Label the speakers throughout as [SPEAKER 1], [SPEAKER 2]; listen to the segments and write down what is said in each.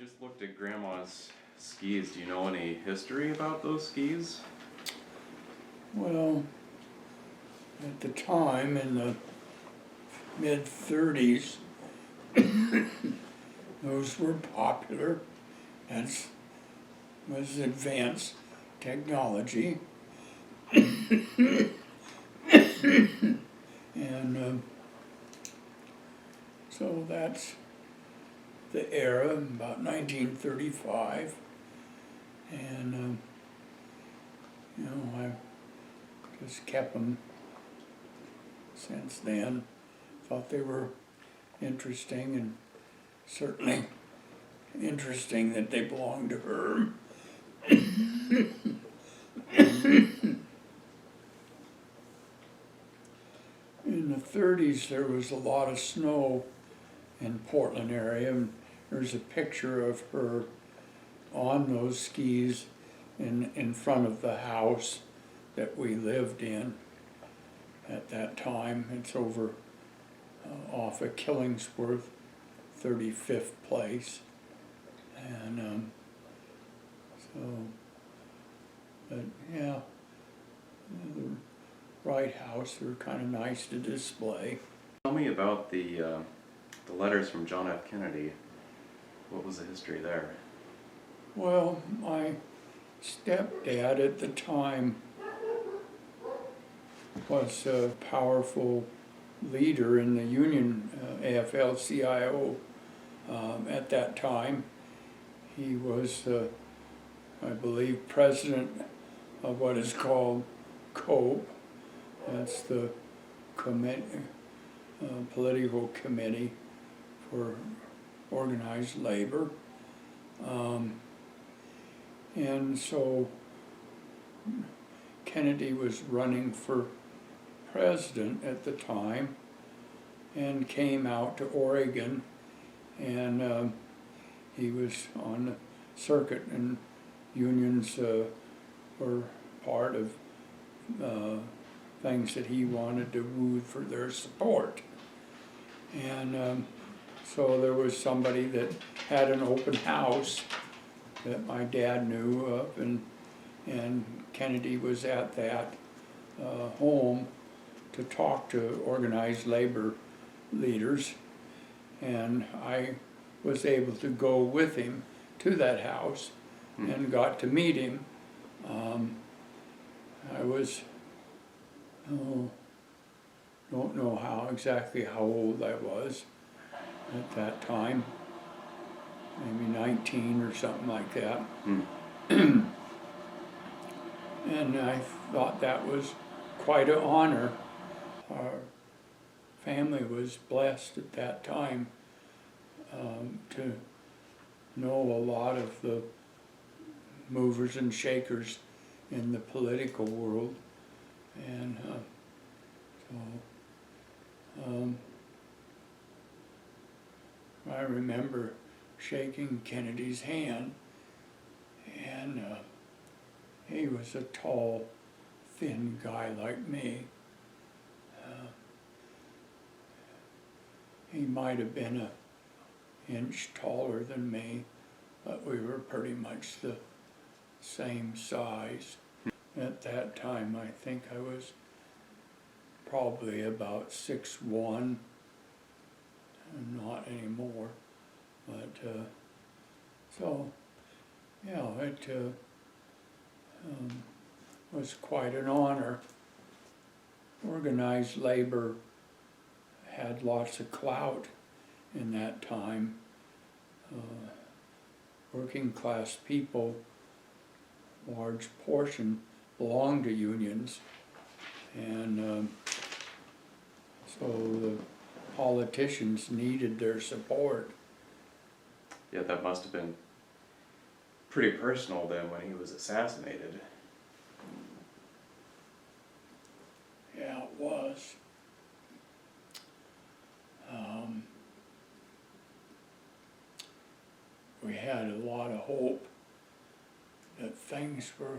[SPEAKER 1] just looked at Grandma's skis. Do you know any history about those skis?
[SPEAKER 2] Well, at the time, in the mid-30s, those were popular. That was advanced technology. And so that's the era, about 1935. And, I just kept them since then. Thought they were interesting, and certainly interesting that they belonged to her. In the 30s, there was a lot of snow in Portland area, and there's a picture of her on those skis in front of the house that we lived in at that time. It's over off of Killingsworth, 35th place. And but yeah, the Wright House were kind of nice to display.
[SPEAKER 1] Tell me about the letters from John F. Kennedy. What was the history there?
[SPEAKER 2] Well, my stepdad at the time was a powerful leader in the Union, AFL-CIO at that time. He was, I believe, president of what is called COPE. That's the political committee for organized labor. And so Kennedy was running for president at the time and came out to Oregon, and he was on the circuit, and unions were part of things that he wanted to woo for their support. And so there was somebody that had an open house that my dad knew of, and Kennedy was at that home to talk to organized labor leaders, and I was able to go with him to that house and got to meet him. I was, don't know exactly how old I was at that time, maybe 19 or something like that. And I thought that was quite an honor. Our family was blessed at that time to know a lot of the movers and shakers in the political world. And I remember shaking Kennedy's hand, and he was a tall, thin guy like me. He might have been an inch taller than me, but we were pretty much the same size. At that time, I think I was probably about 6'1", not anymore. But so, yeah, it was quite an honor. Organized labor had lots of clout in that time. Working class people, large portion, belonged to unions, and so the politicians needed their support.
[SPEAKER 1] Yeah, that must have been pretty personal then when he was assassinated.
[SPEAKER 2] Yeah, it was. We had a lot of hope that things were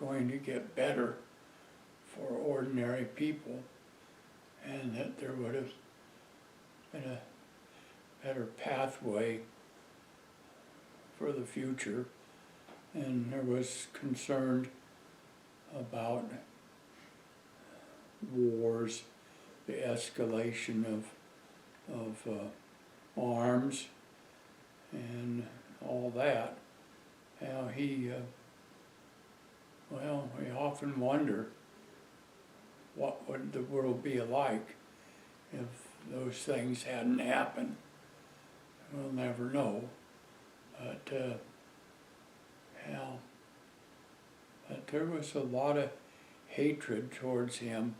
[SPEAKER 2] going to get better for ordinary people, and that there would have been a better pathway for the future. And there was concern about wars, the escalation of arms and all that. Now we often wonder what would the world be like if those things hadn't happened. We'll never know, but but there was a lot of hatred towards him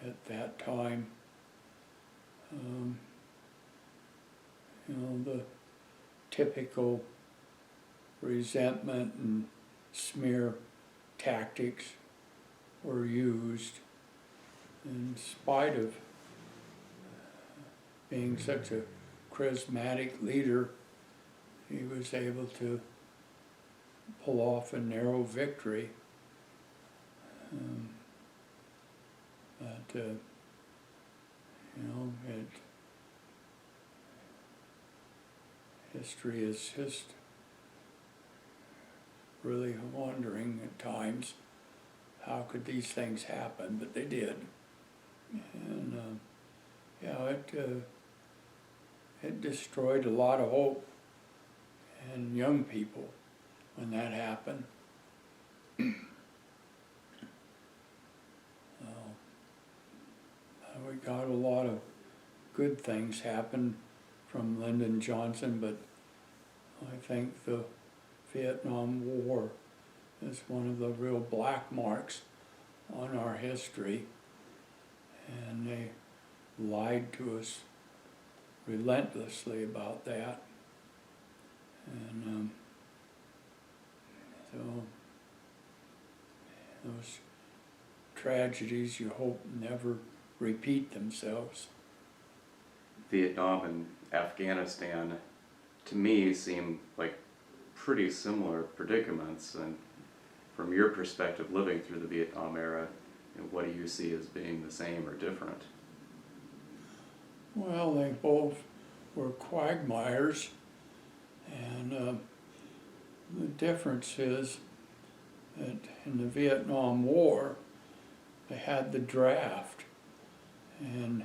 [SPEAKER 2] at that time. The typical resentment and smear tactics were used. In spite of being such a charismatic leader, he was able to pull off a narrow victory. History is just really wondering at times how could these things happen, but they did. And it destroyed a lot of hope in young people when that happened. We got a lot of good things happen from Lyndon Johnson, but I think the Vietnam War is one of the real black marks on our history, and they lied to us relentlessly about that. And so those tragedies you hope never repeat themselves.
[SPEAKER 1] Vietnam and Afghanistan, to me, seem like pretty similar predicaments. And from your perspective, living through the Vietnam era, what do you see as being the same or different?
[SPEAKER 2] Well, they both were quagmires, and the difference is that in the Vietnam War, they had the draft, and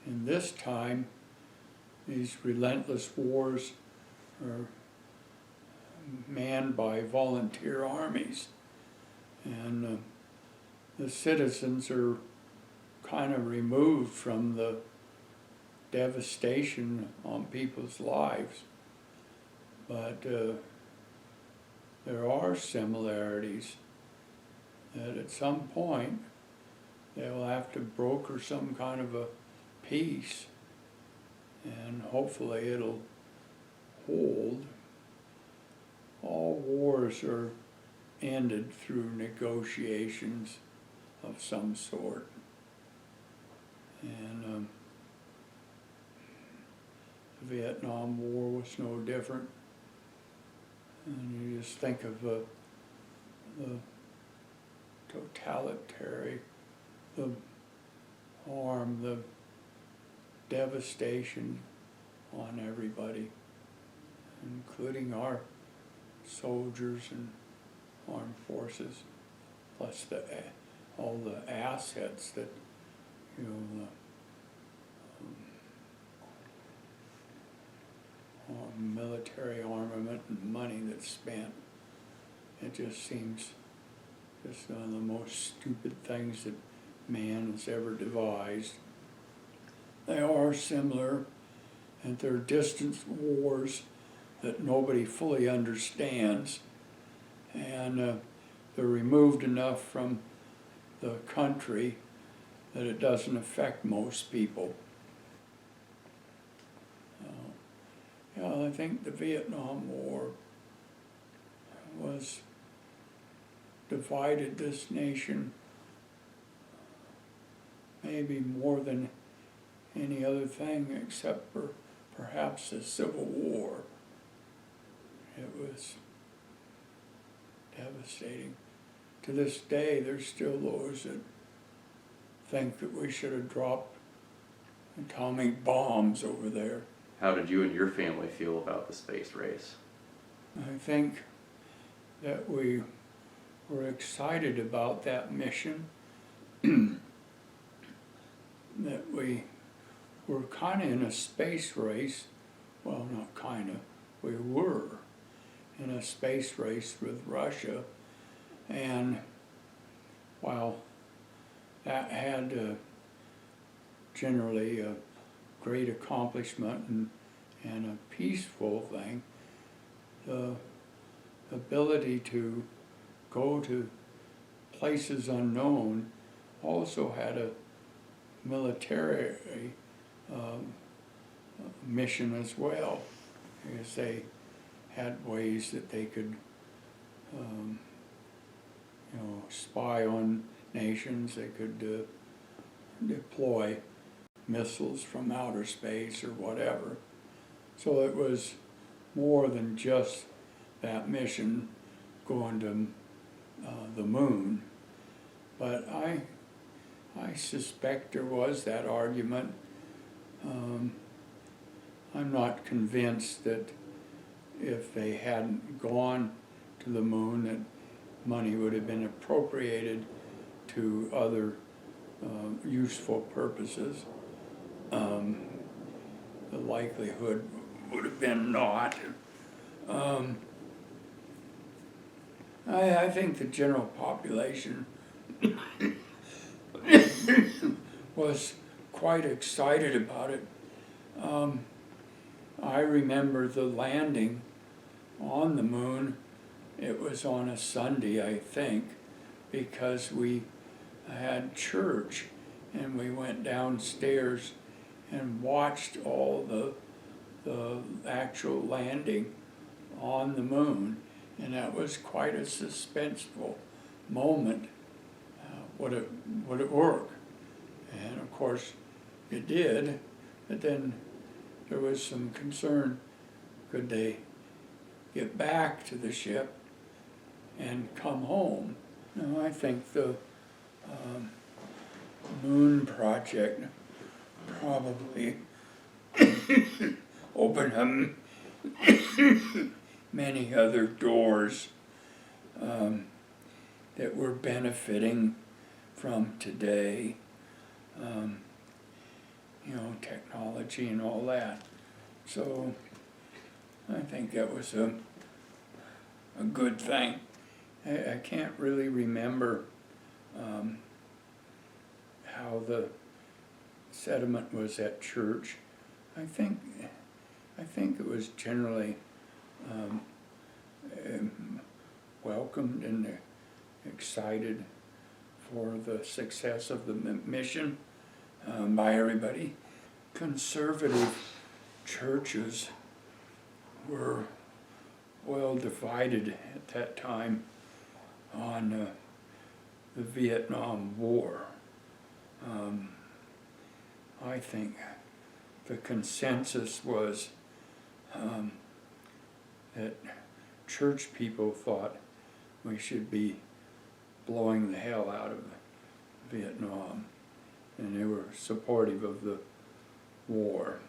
[SPEAKER 2] in this time, these relentless wars are manned by volunteer armies, and the citizens are kind of removed from the devastation on people's lives. But there are similarities that at some point they'll have to broker some kind of a peace, and hopefully it'll hold. All wars are ended through negotiations of some sort. And the Vietnam War was no different. And you just think of the totalitarian, the harm, the devastation on everybody, including our soldiers and armed forces, plus all the assets that, military armament and money that's spent. It just seems just one of the most stupid things that man has ever devised. They are similar, and they're distant wars that nobody fully understands, and they're removed enough from the country that it doesn't affect most people. I think the Vietnam War divided this nation maybe more than any other thing except for perhaps the Civil War. It was devastating. To this day, there's still those that think that we should have dropped atomic bombs over there.
[SPEAKER 1] How did you and your family feel about the space race?
[SPEAKER 2] I think that we were excited about that mission, that we were kind of in a space race. Well, not kind of, we were in a space race with Russia. And while that had generally a great accomplishment and a peaceful thing, the ability to go to places unknown also had a military mission as well, because they had ways that they could spy on nations. They could deploy missiles from outer space or whatever. So it was more than just that mission going to the moon. But I suspect there was that argument. I'm not convinced that if they hadn't gone to the moon that money would have been appropriated to other useful purposes. The likelihood would have been not. I think the general population was quite excited about it. I remember the landing on the moon. It was on a Sunday, I think, because we had church and we went downstairs and watched all the actual landing on the moon, and that was quite a suspenseful moment. Would it work? And of course it did, but then there was some concern, could they get back to the ship and come home? No, I think the moon project probably opened up many other doors that we're benefiting from today. Technology and all that. So I think that was a good thing. I can't really remember how the sentiment was at church. I think it was generally welcomed and excited for the success of the mission by everybody. Conservative churches were well divided at that time on the Vietnam War. I think the consensus was that church people thought we should be blowing the hell out of Vietnam, and they were supportive of the war.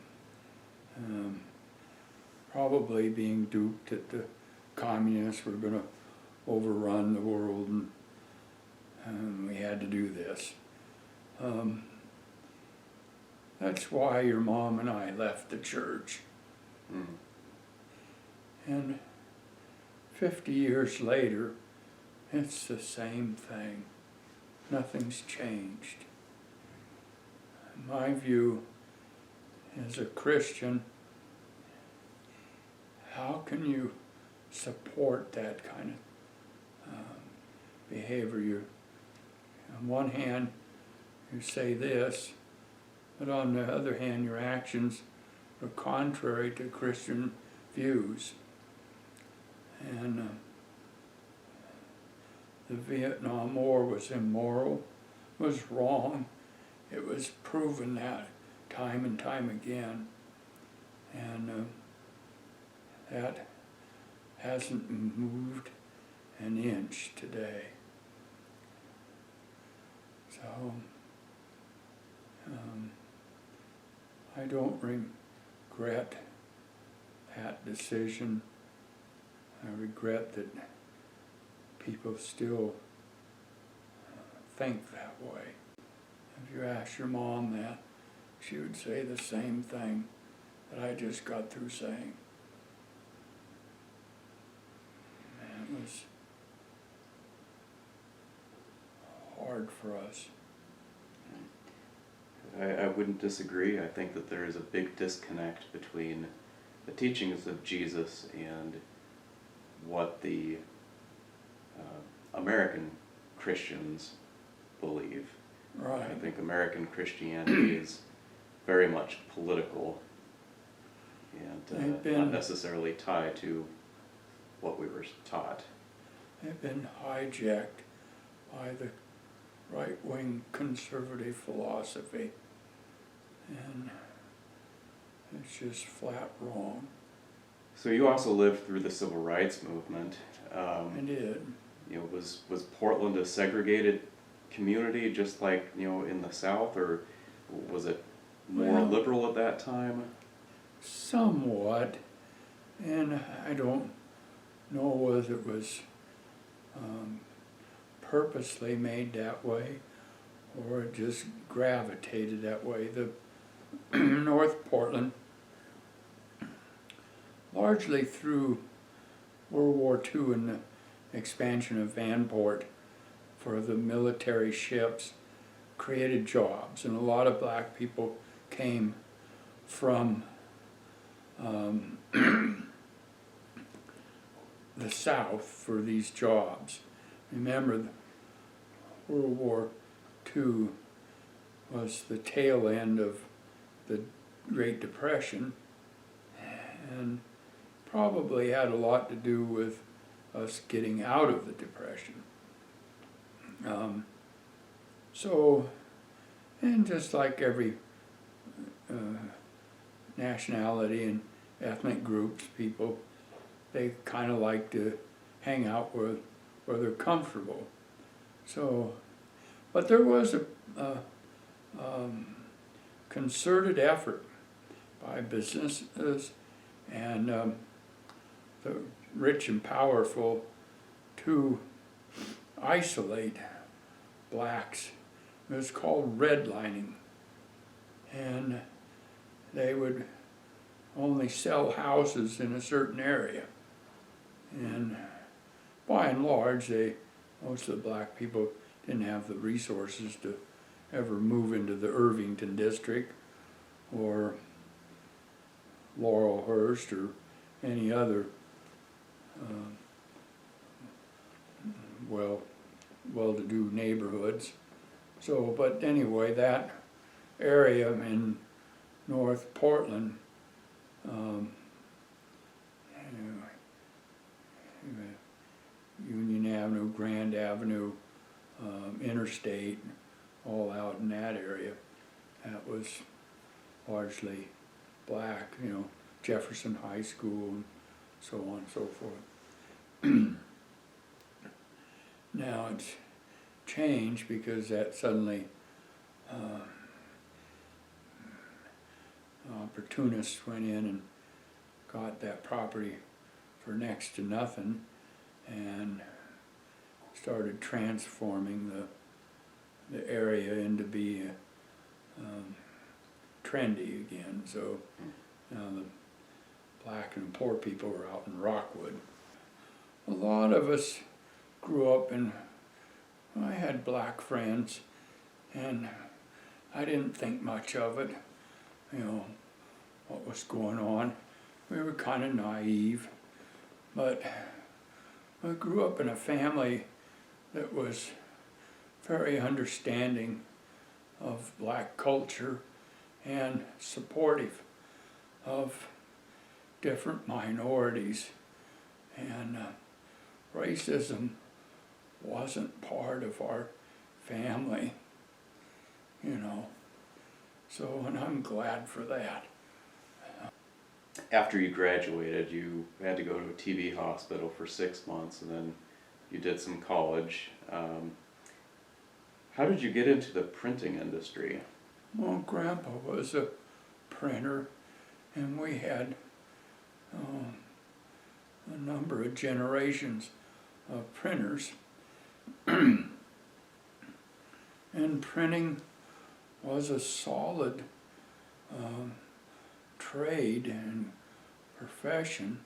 [SPEAKER 2] Probably being duped that the communists were going to overrun the world, and we had to do this. That's why your mom and I left the church. And 50 years later, it's the same thing. Nothing's changed. My view as a Christian, how can you support that kind of behavior? On one hand, you say this, but on the other hand, your actions are contrary to Christian views. And the Vietnam War was immoral, was wrong. It was proven that time and time again. And that hasn't moved an inch today. So I don't regret that decision. I regret that people still think that way. If you ask your mom that, she would say the same thing that I just got through saying. And it was hard for us.
[SPEAKER 1] I wouldn't disagree. I think that there is a big disconnect between the teachings of Jesus and what the American Christians believe.
[SPEAKER 2] Right.
[SPEAKER 1] I think American Christianity is very much political and not necessarily tied to what we were taught.
[SPEAKER 2] They've been hijacked by the right-wing conservative philosophy, and it's just flat wrong.
[SPEAKER 1] So you also lived through the civil rights movement.
[SPEAKER 2] I did.
[SPEAKER 1] You know, was Portland a segregated community just like, you know, in the South, or was it more
[SPEAKER 2] Well,
[SPEAKER 1] liberal at that time?
[SPEAKER 2] somewhat, and I don't know whether it was purposely made that way or it just gravitated that way. The North Portland, largely through World War II and the expansion of Vanport for the military ships, created jobs, and a lot of black people came from the South for these jobs. Remember, World War II was the tail end of the Great Depression, and probably had a lot to do with us getting out of the Depression. And just like every nationality and ethnic groups, people, they kind of like to hang out where they're comfortable. So, but there was a concerted effort by businesses and the rich and powerful to isolate blacks. It was called redlining, and they would only sell houses in a certain area. And by and large, most of the black people didn't have the resources to ever move into the Irvington district or Laurelhurst or any other well-to-do neighborhoods. So, but anyway, that area in North Portland, Union Avenue, Grand Avenue, Interstate, all out in that area, that was largely black, you know, Jefferson High School and so on and so forth. Now it's changed because that suddenly opportunists went in and got that property for next to nothing and started transforming the area into be trendy again. So now the black and poor people are out in Rockwood. A lot of us grew up I had black friends, and I didn't think much of it, you know, what was going on. We were kind of naive, but I grew up in a family that was very understanding of black culture and supportive of different minorities, and racism wasn't part of our family, you know. So, and I'm glad for that.
[SPEAKER 1] After you graduated, you had to go to a TB hospital for 6 months, and then you did some college. How did you get into the printing industry?
[SPEAKER 2] Well, Grandpa was a printer, and we had a number of generations of printers. And printing was a solid trade and profession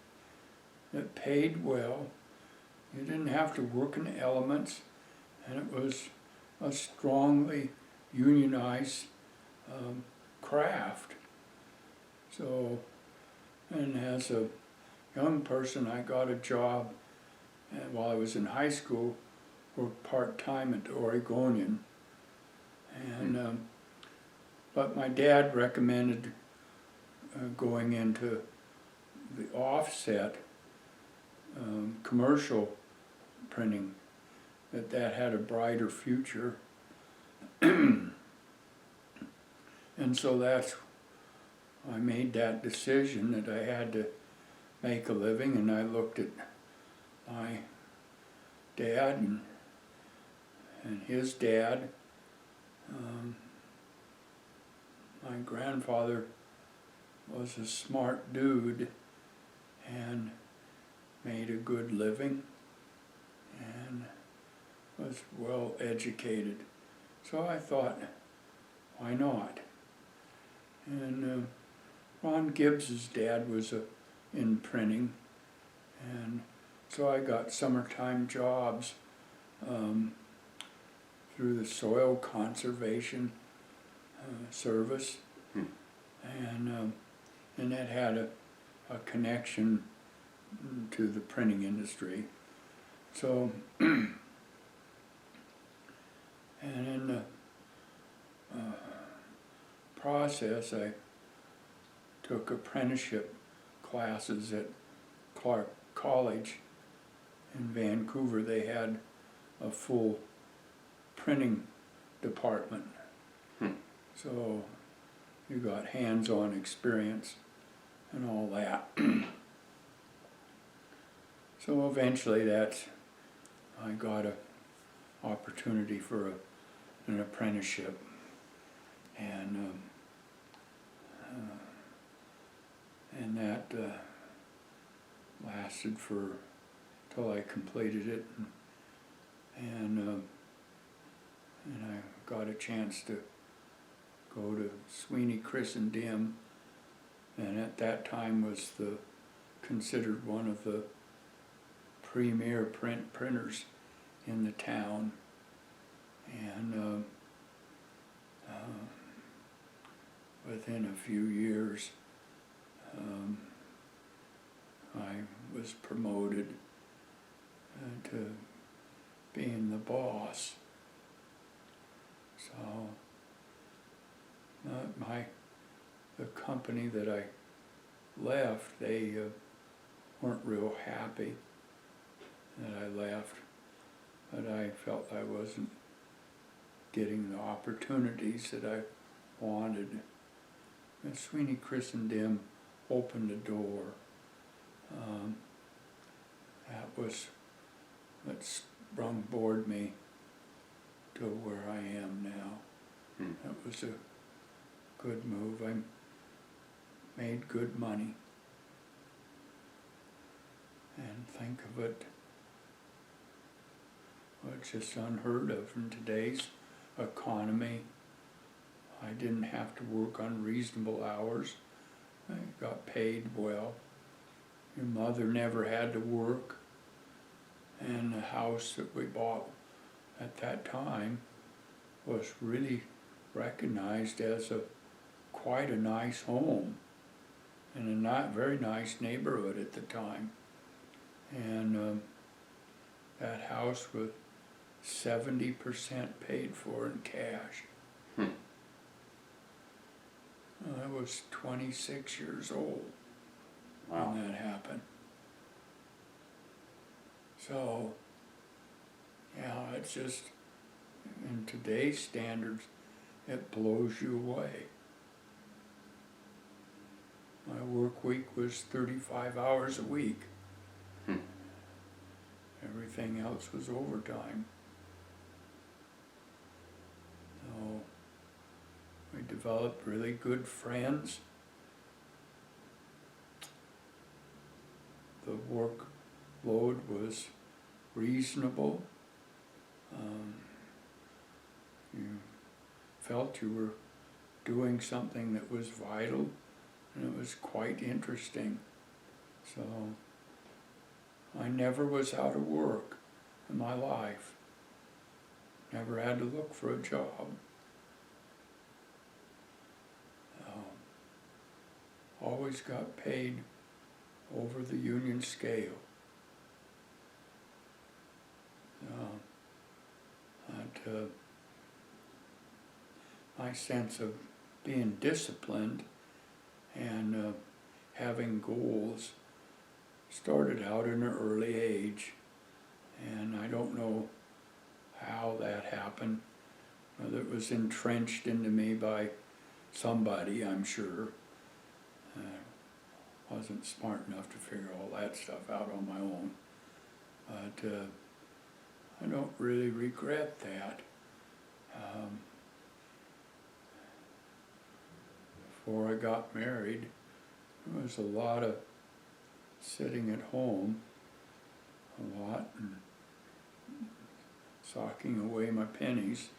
[SPEAKER 2] that paid well. You didn't have to work in the elements, and it was a strongly unionized craft. So, and as a young person, I got a job while I was in high school, worked part-time at the Oregonian. And but my dad recommended going into the offset commercial printing, that had a brighter future. And so I made that decision that I had to make a living, and I looked at my dad and his dad. My grandfather was a smart dude and made a good living and was well educated. So I thought, why not? And Ron Gibbs's dad was in printing, and so I got summertime jobs through the Soil Conservation Service, and that had a connection to the printing industry. So, and in the process, I took apprenticeship classes at Clark College in Vancouver. They had a full printing department. So you got hands-on experience and all that. So eventually I got an opportunity for an apprenticeship, and that lasted till I completed it, and I got a chance to go to Sweeney Christendim, and at that time was considered one of the premier printers in the town, and within a few years I was promoted to being the boss. So the company that I left, they weren't real happy that I left, but I felt I wasn't getting the opportunities that I wanted. And Sweeney Christendim opened the door. That sprung me to where I am now. That was a good move. I made good money. And think of it, well, it's just unheard of in today's economy. I didn't have to work unreasonable hours. I got paid well. Your mother never had to work. And the house that we bought at that time was really recognized as quite a nice home in a not very nice neighborhood at the time. And that house was 70% paid for in cash. I was 26 years old when that happened. So, yeah, it's just, in today's standards, it blows you away. My work week was 35 hours a week. Everything else was overtime. So, we developed really good friends. The work load was reasonable. You felt you were doing something that was vital, and it was quite interesting. So I never was out of work in my life. Never had to look for a job. Always got paid over the union scale. My sense of being disciplined and having goals started out in an early age, and I don't know how that happened. Whether it was entrenched into me by somebody, I'm sure. Wasn't smart enough to figure all that stuff out on my own. But I don't really regret that. Before I got married, there was a lot of sitting at home, a lot, and socking away my pennies